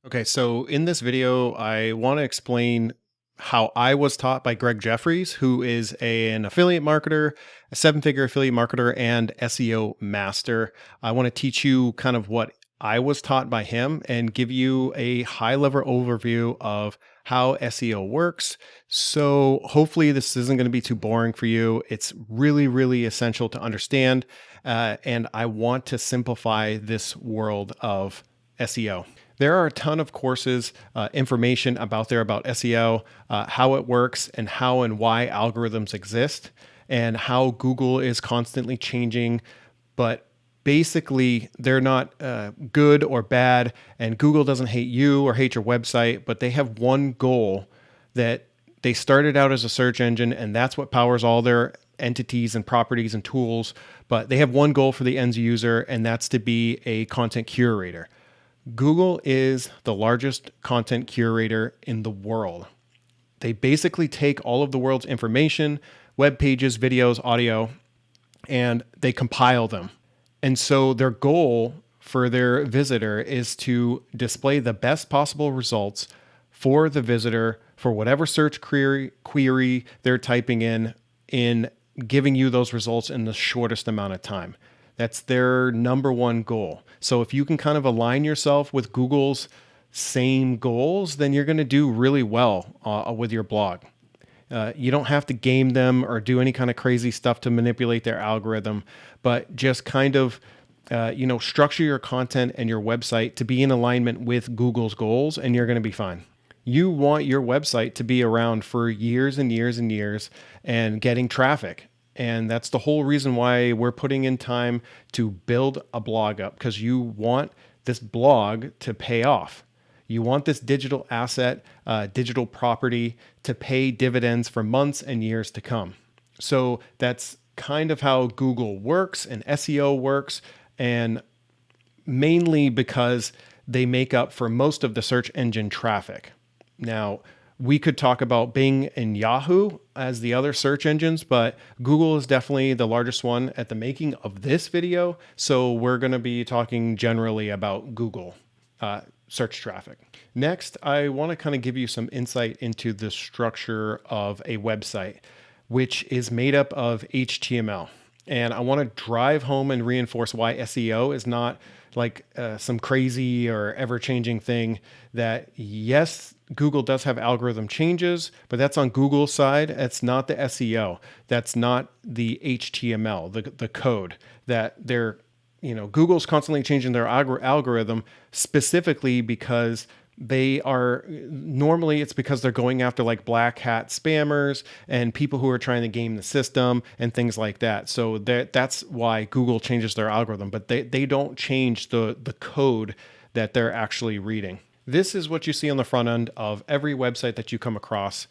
Okay, so in this video, I want to explain how I was taught by Greg Jeffries, who is an affiliate marketer, a seven-figure affiliate marketer, and SEO master. I want to teach you kind of what I was taught by him and give you a high-level overview of how SEO works. So hopefully this isn't going to be too boring for you. It's really, really essential to understand, and I want to simplify this world of SEO. There are a ton of courses, information about SEO, how it works, and how and why algorithms exist, and how Google is constantly changing. But basically, they're not good or bad, and Google doesn't hate you or hate your website, but they have one goal that they started out as a search engine, and that's what powers all their entities and properties and tools. But they have one goal for the end user, and that's to be a content curator. Google is the largest content curator in the world. They basically take all of the world's information, web pages, videos, audio, and they compile them. And so their goal for their visitor is to display the best possible results for the visitor for whatever search query they're typing in giving you those results in the shortest amount of time. That's their number one goal. So if you can kind of align yourself with Google's same goals, then you're going to do really well with your blog. You don't have to game them or do any kind of crazy stuff to manipulate their algorithm, but just kind of structure your content and your website to be in alignment with Google's goals, and you're going to be fine. You want your website to be around for years and years and years and getting traffic. And that's the whole reason why we're putting in time to build a blog up, because you want this blog to pay off. You want this digital asset, digital property to pay dividends for months and years to come. So that's kind of how Google works and SEO works, and mainly because they make up for most of the search engine traffic. Now, we could talk about Bing and Yahoo as the other search engines, but Google is definitely the largest one at the making of this video. So we're going to be talking generally about Google search traffic. Next, I want to kind of give you some insight into the structure of a website, which is made up of HTML. And I want to drive home and reinforce why SEO is not like some crazy or ever-changing thing. That yes, Google does have algorithm changes, but that's on Google's side. It's not the SEO. That's not the HTML, the code that they're, Google's constantly changing their algorithm specifically because it's because they're going after like black hat spammers and people who are trying to game the system and things like that. So that's why Google changes their algorithm, but they don't change the code that they're actually reading. This is what you see on the front end of every website that you come across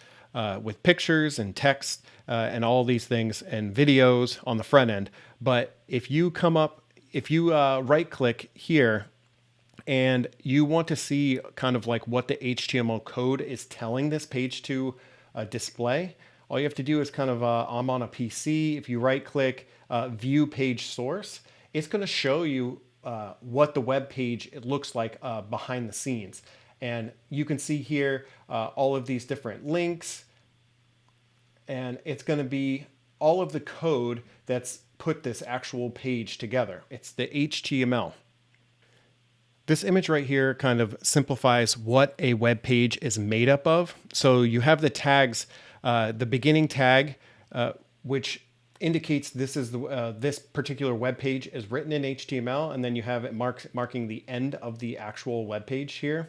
with pictures and text and all these things and videos on the front end. But if you right click here, and you want to see kind of like what the HTML code is telling this page to display, all you have to do is kind of, I'm on a PC. If you right click view page source, it's going to show you what the web page it looks like behind the scenes. And you can see here all of these different links, and it's going to be all of the code that's put this actual page together. It's the HTML. This image right here kind of simplifies what a web page is made up of. So you have the tags, the beginning tag, which indicates this particular web page is written in HTML, and then you have it marking the end of the actual web page here.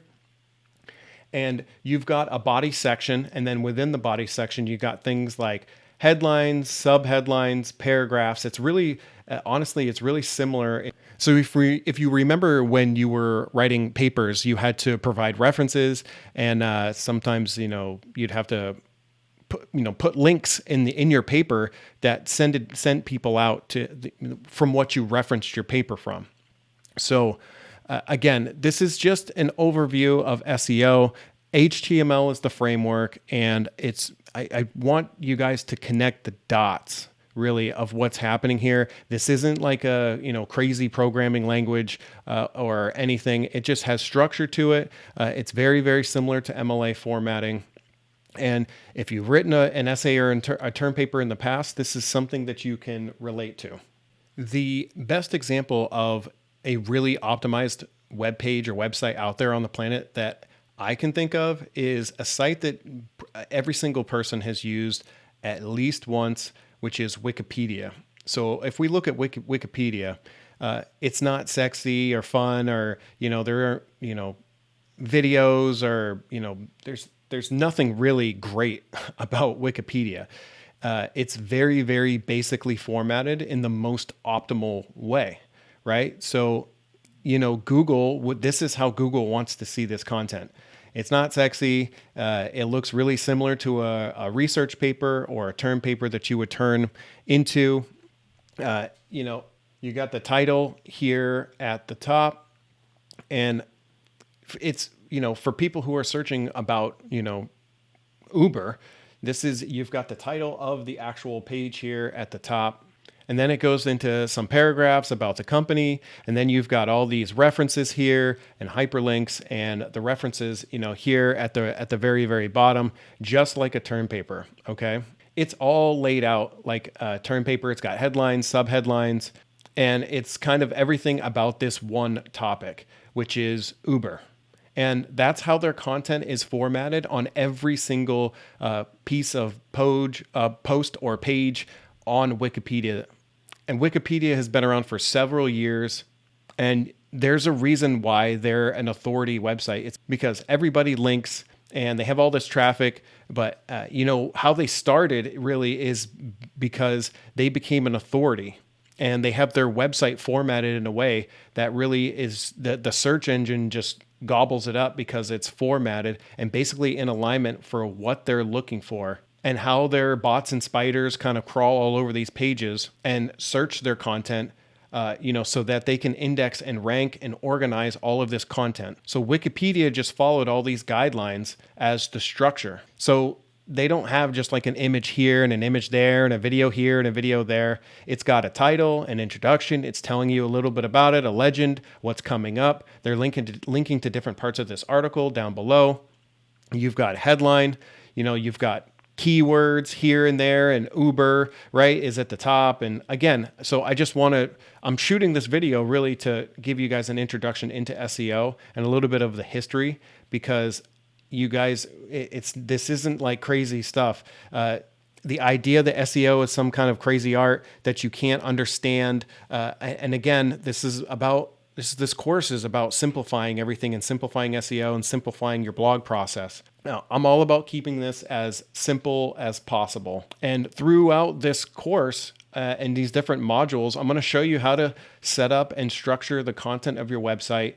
And you've got a body section, and then within the body section, you got things like headlines, sub-headlines, paragraphs. It's really, honestly, it's really similar. So if you remember when you were writing papers, you had to provide references, and sometimes you'd have to put links in your paper that sent people out from what you referenced your paper from. So again, this is just an overview of SEO. HTML is the framework, and I want you guys to connect the dots really of what's happening here. This isn't like a, crazy programming language or anything. It just has structure to it. It's very, very similar to MLA formatting. And if you've written an essay or a term paper in the past, this is something that you can relate to. The best example of a really optimized web page or website out there on the planet that I can think of is a site that every single person has used at least once, which is Wikipedia. So if we look at Wikipedia, it's not sexy or fun, or, there are, videos, or, there's nothing really great about Wikipedia. It's very, very basically formatted in the most optimal way, right? So, Google, this is how Google wants to see this content. It's not sexy. It looks really similar to a research paper or a term paper that you would turn into. You got the title here at the top, and it's, for people who are searching about, Uber, you've got the title of the actual page here at the top. And then it goes into some paragraphs about the company. And then you've got all these references here and hyperlinks, and the references, here at the very, very bottom, just like a term paper. Okay. It's all laid out like a term paper. It's got headlines, subheadlines, and it's kind of everything about this one topic, which is Uber. And that's how their content is formatted on every single piece of post or page on Wikipedia. And Wikipedia has been around for several years, and there's a reason why they're an authority website. It's because everybody links and they have all this traffic, but how they started really is because they became an authority, and they have their website formatted in a way that really is the search engine just gobbles it up because it's formatted and basically in alignment for what they're looking for, and how their bots and spiders kind of crawl all over these pages and search their content, so that they can index and rank and organize all of this content. So Wikipedia just followed all these guidelines as the structure. So they don't have just like an image here and an image there and a video here and a video there. It's got a title, an introduction. It's telling you a little bit about it, a legend, what's coming up. They're linking to different parts of this article down below. You've got a headline, you've got keywords here and there, and Uber, right, is at the top. And again, so I'm shooting this video really to give you guys an introduction into SEO and a little bit of the history, because you guys, this isn't like crazy stuff. The idea that SEO is some kind of crazy art that you can't understand. And again, this course is about simplifying everything and simplifying SEO and simplifying your blog process. Now, I'm all about keeping this as simple as possible. And throughout this course and these different modules, I'm going to show you how to set up and structure the content of your website,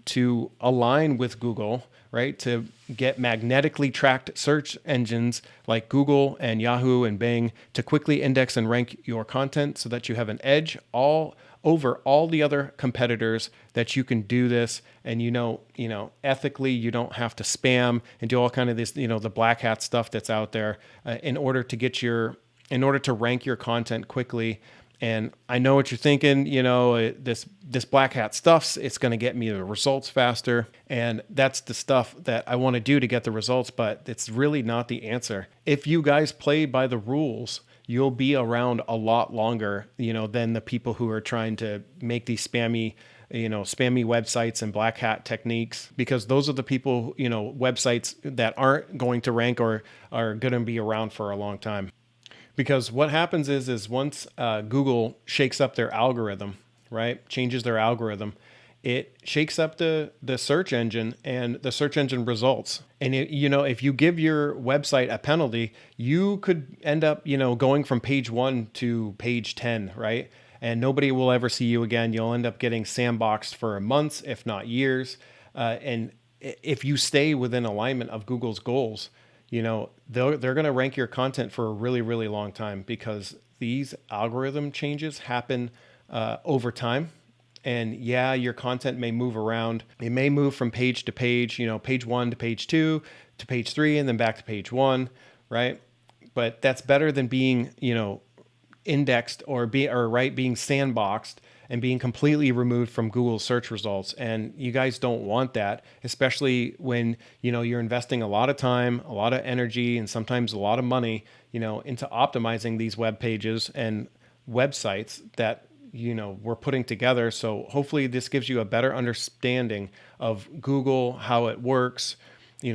to align with Google, right? To get magnetically tracked search engines like Google and Yahoo and Bing to quickly index and rank your content so that you have an edge over all the other competitors, that you can do this. And, ethically, you don't have to spam and do all kind of this, the black hat stuff that's out there in order to rank your content quickly. And I know what you're thinking, this black hat stuff, it's going to get me the results faster. And that's the stuff that I want to do to get the results, but it's really not the answer. If you guys play by the rules, you'll be around a lot longer, than the people who are trying to make these spammy websites and black hat techniques, because those are the people, websites that aren't going to rank or are going to be around for a long time. Because what happens is once Google shakes up their algorithm, right, changes their algorithm, it shakes up the search engine and the search engine results. And if you give your website a penalty, you could end up, going from page 1 to page 10, right? And nobody will ever see you again. You'll end up getting sandboxed for months, if not years. And if you stay within alignment of Google's goals, they're going to rank your content for a really, really long time, because these algorithm changes happen over time. And yeah, your content may move around. It may move from page to page, page 1 to page 2 to page 3, and then back to page 1, right? But that's better than being, indexed or being sandboxed and being completely removed from Google search results. And you guys don't want that, especially when, you're investing a lot of time, a lot of energy, and sometimes a lot of money, into optimizing these web pages and websites that we're putting together. So hopefully this gives you a better understanding of Google, how it works,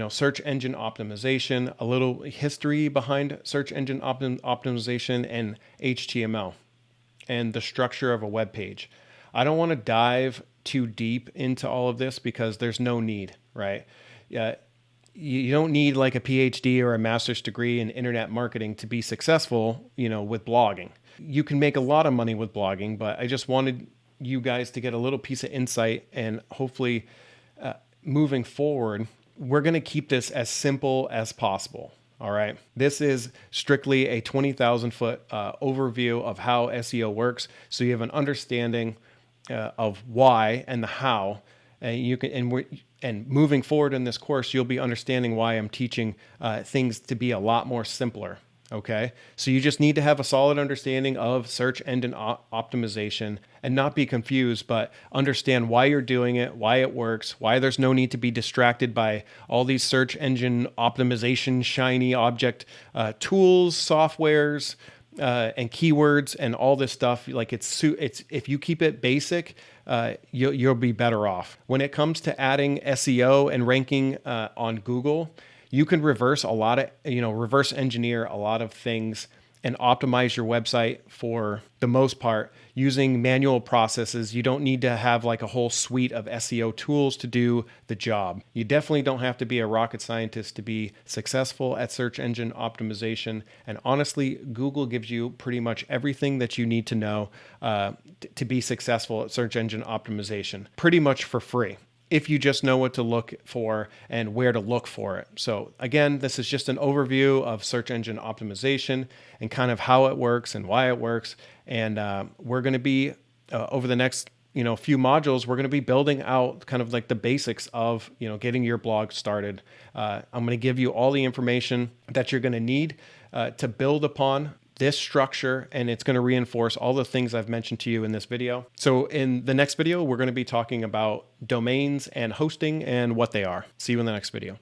search engine optimization, a little history behind search engine optimization, and HTML and the structure of a web page. I don't want to dive too deep into all of this because there's no need, right? You don't need like a PhD or a master's degree in internet marketing to be successful, with blogging. You can make a lot of money with blogging, but I just wanted you guys to get a little piece of insight, and hopefully moving forward, we're going to keep this as simple as possible. All right. This is strictly a 20,000 foot overview of how SEO works. So you have an understanding of why and the how, and moving forward in this course, you'll be understanding why I'm teaching things to be a lot more simpler. Okay. So you just need to have a solid understanding of search engine optimization and not be confused, but understand why you're doing it, why it works, why there's no need to be distracted by all these search engine optimization, shiny object tools, softwares, and keywords and all this stuff. Like it's if you keep it basic, you'll be better off. When it comes to adding SEO and ranking on Google, you can reverse engineer a lot of things and optimize your website for the most part using manual processes. You don't need to have like a whole suite of SEO tools to do the job. You definitely don't have to be a rocket scientist to be successful at search engine optimization. And honestly, Google gives you pretty much everything that you need to know to be successful at search engine optimization, pretty much for free, if you just know what to look for and where to look for it. So again, this is just an overview of search engine optimization and kind of how it works and why it works. And we're going to be, over the next few modules, we're going to be building out kind of like the basics of getting your blog started. I'm going to give you all the information that you're going to need to build upon this structure, and it's going to reinforce all the things I've mentioned to you in this video. So in the next video, we're going to be talking about domains and hosting and what they are. See you in the next video.